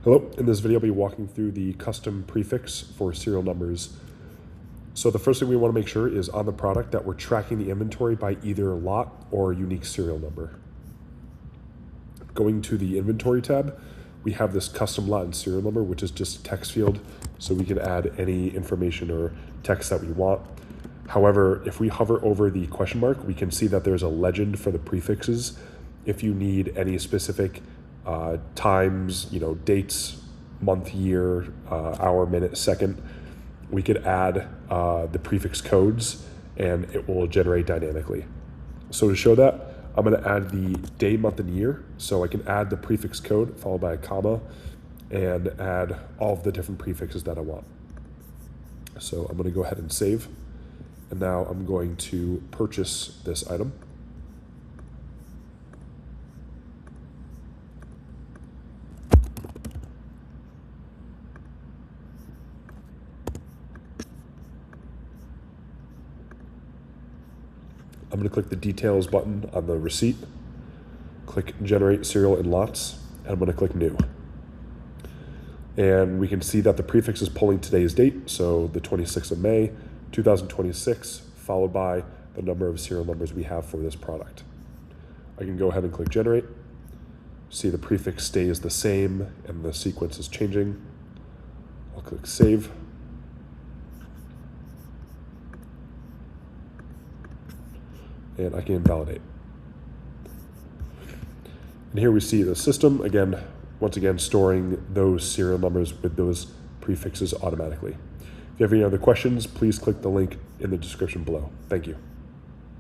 Hello, in this video I'll be walking through the custom prefix for serial numbers. So the first thing we want to make sure is on the product that we're tracking the inventory by either lot or unique serial number. Going to the inventory tab, we have this custom lot and serial number, which is just a text field, so we can add any information or text that we want. However, if we hover over the question mark, we can see that there's a legend for the prefixes. If you need any specific times, dates, month, year, hour, minute, second, we could add the prefix codes and it will generate dynamically. So to show that, I'm going to add the day, month, and year. So I can add the prefix code followed by a comma and add all of the different prefixes that I want. So I'm going to go ahead and save. And now I'm going to purchase this item. I'm going to click the details button on the receipt, click generate serial in lots, and I'm going to click new. And we can see that the prefix is pulling today's date, so the 26th of May, 2026, followed by the number of serial numbers we have for this product. I can go ahead and click generate, see the prefix stays the same and the sequence is changing. I'll click save. And I can validate. And here we see the system, once again, storing those serial numbers with those prefixes automatically. If you have any other questions, please click the link in the description below. Thank you.